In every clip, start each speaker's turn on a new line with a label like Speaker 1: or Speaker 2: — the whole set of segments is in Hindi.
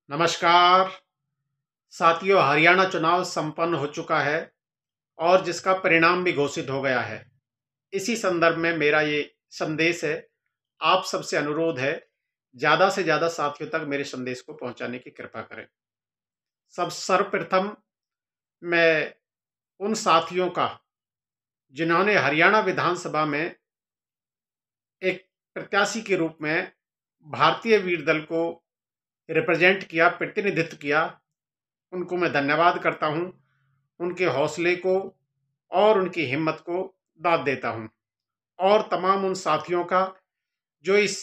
Speaker 1: नमस्कार साथियों, हरियाणा चुनाव संपन्न हो चुका है और जिसका परिणाम भी घोषित हो गया है। इसी संदर्भ में मेरा ये संदेश है, आप सबसे अनुरोध है, ज़्यादा से ज़्यादा साथियों तक मेरे संदेश को पहुंचाने की कृपा करें। सर्वप्रथम मैं उन साथियों का जिन्होंने हरियाणा विधानसभा में एक प्रत्याशी के रूप में भारतीय वीर दल को रिप्रेजेंट किया, प्रतिनिधित्व किया, उनको मैं धन्यवाद करता हूं। उनके हौसले को और उनकी हिम्मत को दाद देता हूं। और तमाम उन साथियों का जो इस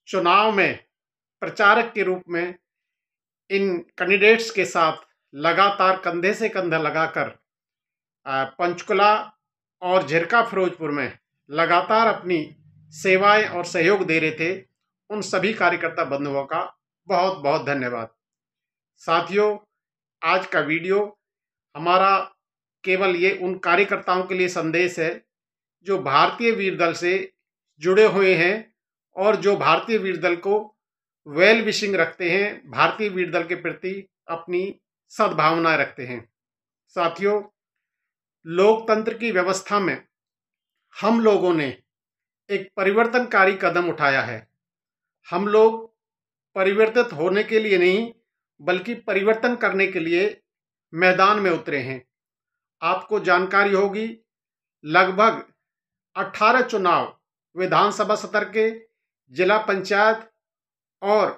Speaker 1: चुनाव में प्रचारक के रूप में इन कैंडिडेट्स के साथ लगातार कंधे से कंधा लगाकर पंचकुला और झिरका फिरोजपुर में लगातार अपनी सेवाएं और सहयोग दे रहे थे, उन सभी कार्यकर्ता बंधुओं का बहुत बहुत धन्यवाद। साथियों, आज का वीडियो हमारा केवल ये उन कार्यकर्ताओं के लिए संदेश है जो भारतीय वीर दल से जुड़े हुए हैं और जो भारतीय वीर दल को वेल विशिंग रखते हैं, भारतीय वीर दल के प्रति अपनी सद्भावनाएं रखते हैं। साथियों, लोकतंत्र की व्यवस्था में हम लोगों ने एक परिवर्तनकारी कदम उठाया है। हम लोग परिवर्तित होने के लिए नहीं बल्कि परिवर्तन करने के लिए मैदान में उतरे हैं। आपको जानकारी होगी, लगभग 18 चुनाव विधानसभा सत्र के, जिला पंचायत और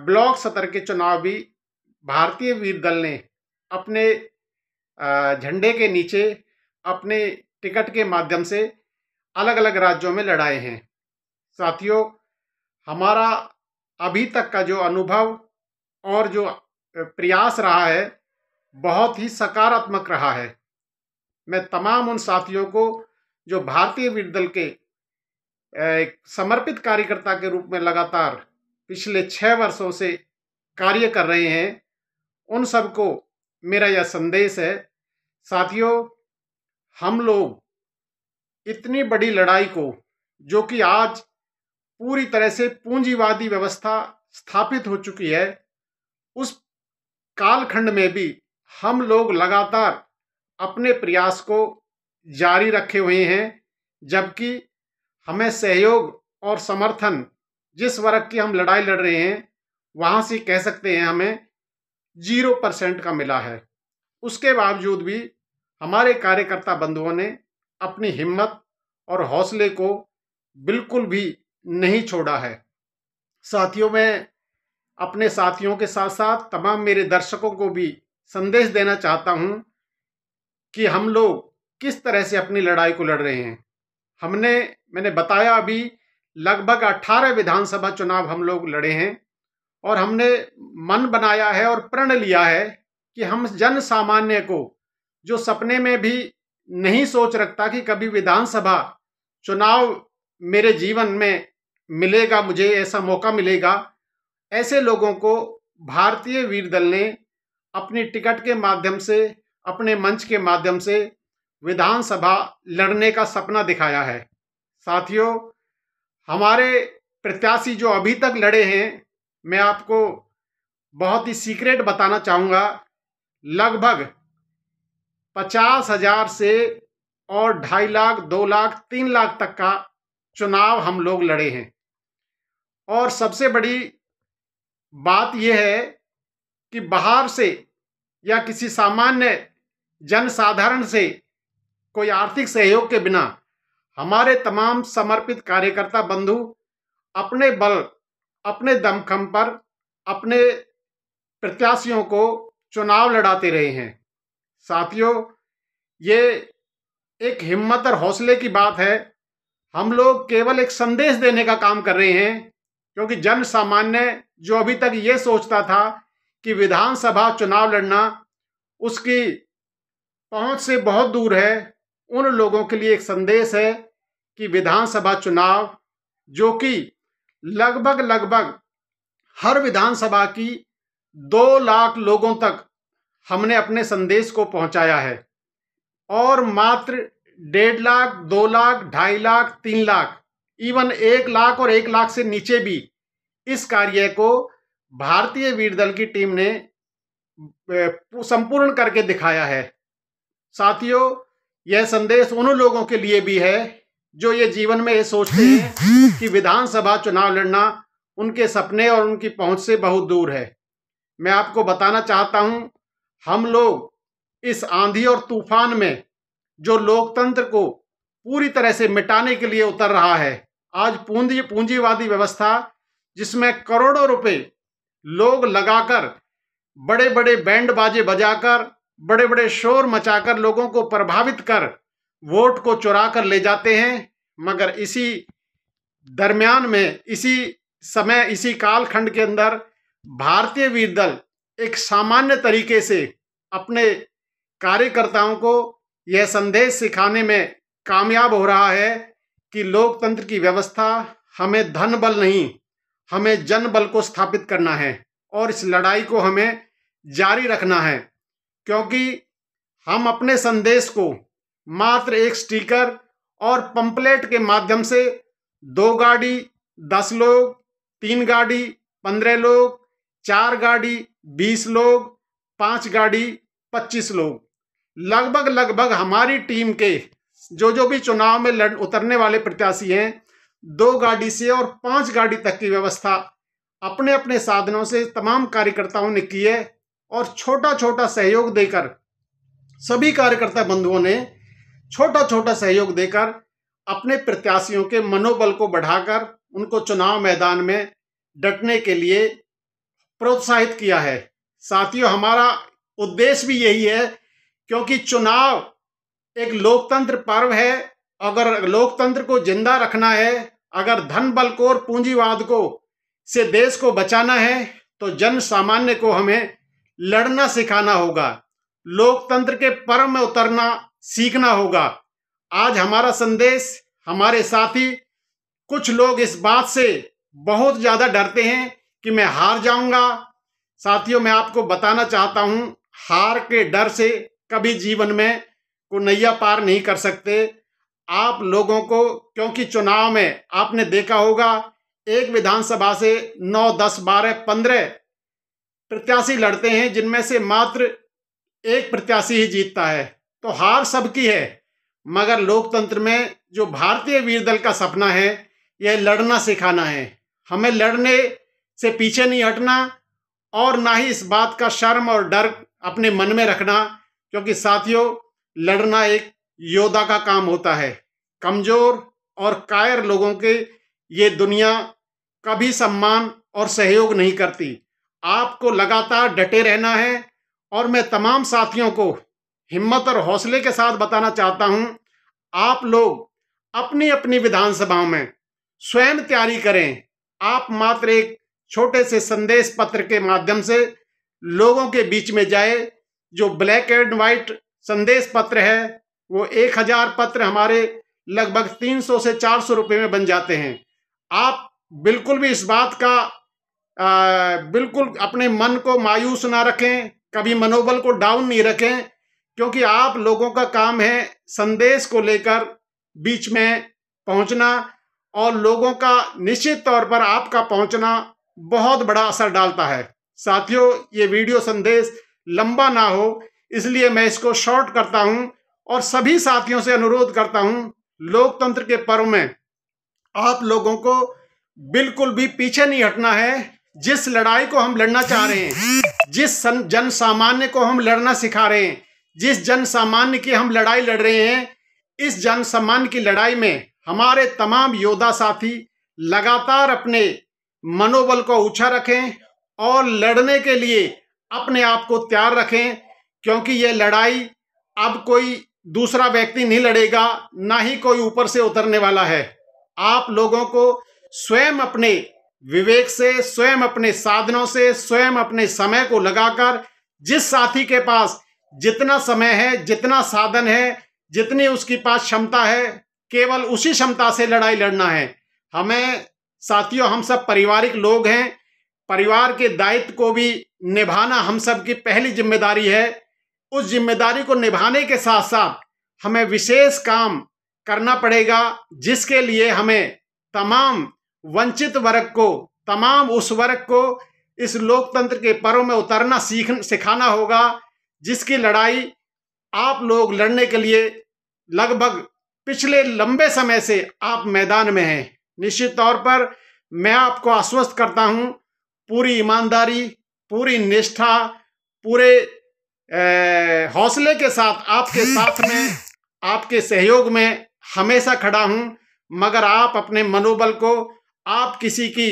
Speaker 1: ब्लॉक सत्र के चुनाव भी भारतीय वीर दल ने अपने झंडे के नीचे अपने टिकट के माध्यम से अलग अलग राज्यों में लड़ाए हैं। साथियों, हमारा अभी तक का जो अनुभव और जो प्रयास रहा है बहुत ही सकारात्मक रहा है। मैं तमाम उन साथियों को जो भारतीय वीर दल के एक समर्पित कार्यकर्ता के रूप में लगातार पिछले 6 वर्षों से कार्य कर रहे हैं, उन सबको मेरा यह संदेश है। साथियों, हम लोग इतनी बड़ी लड़ाई को, जो कि आज पूरी तरह से पूंजीवादी व्यवस्था स्थापित हो चुकी है, उस कालखंड में भी हम लोग लगातार अपने प्रयास को जारी रखे हुए हैं, जबकि हमें सहयोग और समर्थन जिस वर्ग की हम लड़ाई लड़ रहे हैं वहां से कह सकते हैं हमें 0% का मिला है। उसके बावजूद भी हमारे कार्यकर्ता बंधुओं ने अपनी हिम्मत और हौसले को बिल्कुल भी नहीं छोड़ा है। साथियों, मैं अपने साथियों के साथ साथ तमाम मेरे दर्शकों को भी संदेश देना चाहता हूं कि हम लोग किस तरह से अपनी लड़ाई को लड़ रहे हैं। मैंने बताया, अभी लगभग 18 विधानसभा चुनाव हम लोग लड़े हैं और हमने मन बनाया है और प्रण लिया है कि हम जन सामान्य को, जो सपने में भी नहीं सोच रखता कि कभी विधानसभा चुनाव मेरे जीवन में मिलेगा, मुझे ऐसा मौका मिलेगा, ऐसे लोगों को भारतीय वीर दल ने अपनी टिकट के माध्यम से, अपने मंच के माध्यम से विधानसभा लड़ने का सपना दिखाया है। साथियों, हमारे प्रत्याशी जो अभी तक लड़े हैं, मैं आपको बहुत ही सीक्रेट बताना चाहूँगा, लगभग 50,000 से और 2.5 लाख, 2 लाख, 3 लाख तक का चुनाव हम लोग लड़े हैं। और सबसे बड़ी बात यह है कि बाहर से या किसी सामान्य जनसाधारण से कोई आर्थिक सहयोग के बिना हमारे तमाम समर्पित कार्यकर्ता बंधु अपने बल, अपने दमखम पर अपने प्रत्याशियों को चुनाव लड़ाते रहे हैं। साथियों, ये एक हिम्मत और हौसले की बात है। हम लोग केवल एक संदेश देने का काम कर रहे हैं, क्योंकि जन सामान्य जो अभी तक ये सोचता था कि विधानसभा चुनाव लड़ना उसकी पहुंच से बहुत दूर है, उन लोगों के लिए एक संदेश है कि विधानसभा चुनाव, जो कि लगभग हर विधानसभा की 2 लाख लोगों तक हमने अपने संदेश को पहुंचाया है, और मात्र 1.5 लाख, 2 लाख, 2.5 लाख, 3 लाख, इवन 1 लाख और 1 लाख से नीचे भी इस कार्य को भारतीय वीर दल की टीम ने संपूर्ण करके दिखाया है। साथियों, यह संदेश उन लोगों के लिए भी है जो ये जीवन में ये सोचते हैं कि विधानसभा चुनाव लड़ना उनके सपने और उनकी पहुंच से बहुत दूर है। मैं आपको बताना चाहता हूं, हम लोग इस आंधी और तूफान में जो लोकतंत्र को पूरी तरह से मिटाने के लिए उतर रहा है, आज पूंजीवादी व्यवस्था जिसमें करोड़ों रुपए लोग लगाकर, बड़े बड़े बैंड बाजे बजाकर, बड़े बड़े शोर मचाकर लोगों को प्रभावित कर वोट को चुरा कर ले जाते हैं, मगर इसी दरमियान में, इसी समय, इसी कालखंड के अंदर भारतीय वीर दल एक सामान्य तरीके से अपने कार्यकर्ताओं को यह संदेश सिखाने में कामयाब हो रहा है कि लोकतंत्र की व्यवस्था हमें धन बल नहीं, हमें जन बल को स्थापित करना है और इस लड़ाई को हमें जारी रखना है, क्योंकि हम अपने संदेश को मात्र एक स्टिकर और पंपलेट के माध्यम से 2 गाड़ी 10 लोग, 3 गाड़ी 15 लोग, 4 गाड़ी 20 लोग, 5 गाड़ी 25 लोग, लगभग हमारी टीम के जो भी चुनाव में उतरने वाले प्रत्याशी हैं, 2 गाड़ी से और 5 गाड़ी तक की व्यवस्था अपने अपने साधनों से तमाम कार्यकर्ताओं ने की है और छोटा छोटा सहयोग देकर, सभी कार्यकर्ता बंधुओं ने छोटा छोटा सहयोग देकर अपने प्रत्याशियों के मनोबल को बढ़ाकर उनको चुनाव मैदान में डटने के लिए प्रोत्साहित किया है। साथियों, हमारा उद्देश्य भी यही है, क्योंकि चुनाव एक लोकतंत्र पर्व है। अगर लोकतंत्र को जिंदा रखना है, अगर धन बल को और पूंजीवाद को से देश को बचाना है, तो जन सामान्य को हमें लड़ना सिखाना होगा, लोकतंत्र के पर्व में उतरना सीखना होगा। आज हमारा संदेश, हमारे साथी, कुछ लोग इस बात से बहुत ज्यादा डरते हैं कि मैं हार जाऊंगा। साथियों, मैं आपको बताना चाहता हूं, हार के डर से कभी जीवन में को नैया पार नहीं कर सकते। आप लोगों को, क्योंकि चुनाव में आपने देखा होगा, एक विधानसभा से 9, 10, 12, 15 प्रत्याशी लड़ते हैं, जिनमें से मात्र एक प्रत्याशी ही जीतता है, तो हार सबकी है। मगर लोकतंत्र में जो भारतीय वीर दल का सपना है, यह लड़ना सिखाना है। हमें लड़ने से पीछे नहीं हटना और ना ही इस बात का शर्म और डर अपने मन में रखना, क्योंकि साथियों, लड़ना एक योद्धा का काम होता है। कमजोर और कायर लोगों के ये दुनिया कभी सम्मान और सहयोग नहीं करती। आपको लगातार डटे रहना है और मैं तमाम साथियों को हिम्मत और हौसले के साथ बताना चाहता हूं, आप लोग अपनी अपनी विधानसभाओं में स्वयं तैयारी करें। आप मात्र एक छोटे से संदेश पत्र के माध्यम से लोगों के बीच में जाए। जो ब्लैक एंड व्हाइट संदेश पत्र है, वो 1000 पत्र हमारे लगभग 300 से 400 रुपए में बन जाते हैं। आप बिल्कुल भी इस बात का बिल्कुल अपने मन को मायूस ना रखें, कभी मनोबल को डाउन नहीं रखें, क्योंकि आप लोगों का काम है संदेश को लेकर बीच में पहुंचना, और लोगों का निश्चित तौर पर आपका पहुंचना बहुत बड़ा असर डालता है। साथियों, ये वीडियो संदेश लंबा ना हो, इसलिए मैं इसको शॉर्ट करता हूं और सभी साथियों से अनुरोध करता हूं, लोकतंत्र के पर्व में आप लोगों को बिल्कुल भी पीछे नहीं हटना है। जिस लड़ाई को हम लड़ना चाह रहे हैं, जिस जन सामान्य को हम लड़ना सिखा रहे हैं, जिस जन सामान्य की हम लड़ाई लड़ रहे हैं, इस जन सामान्य की लड़ाई में हमारे तमाम योद्धा साथी लगातार अपने मनोबल को ऊंचा रखें और लड़ने के लिए अपने आप को तैयार रखें, क्योंकि ये लड़ाई अब कोई दूसरा व्यक्ति नहीं लड़ेगा, ना ही कोई ऊपर से उतरने वाला है। आप लोगों को स्वयं अपने विवेक से, स्वयं अपने साधनों से, स्वयं अपने समय को लगाकर, जिस साथी के पास जितना समय है, जितना साधन है, जितनी उसके पास क्षमता है, केवल उसी क्षमता से लड़ाई लड़ना है। हमें साथियों, हम सब पारिवारिक लोग हैं, परिवार के दायित्व को भी निभाना हम सब की पहली जिम्मेदारी है। उस जिम्मेदारी को निभाने के साथ साथ हमें विशेष काम करना पड़ेगा, जिसके लिए हमें तमाम वंचित वर्ग को, तमाम उस वर्ग को इस लोकतंत्र के पर्व में उतरना सिखाना होगा, जिसकी लड़ाई आप लोग लड़ने के लिए लगभग पिछले लंबे समय से आप मैदान में हैं। निश्चित तौर पर मैं आपको आश्वस्त करता हूं, पूरी ईमानदारी, पूरी निष्ठा, पूरे हौसले के साथ आपके साथ में, आपके सहयोग में हमेशा खड़ा हूं। मगर आप अपने मनोबल को, आप किसी की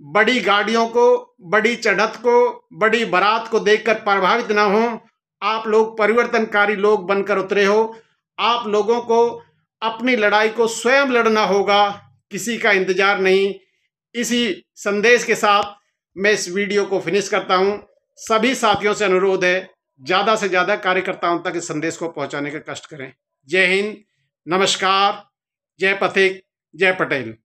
Speaker 1: बड़ी गाड़ियों को, बड़ी चढ़त को, बड़ी बारात को देखकर प्रभावित ना हो। आप लोग परिवर्तनकारी लोग बनकर उतरे हो। आप लोगों को अपनी लड़ाई को स्वयं लड़ना होगा, किसी का इंतजार नहीं। इसी संदेश के साथ मैं इस वीडियो को फिनिश करता हूं। सभी साथियों से अनुरोध है, ज़्यादा से ज़्यादा कार्यकर्ताओं तक इस संदेश को पहुंचाने का कष्ट करें। जय हिंद, नमस्कार, जय पथिक, जय पटेल।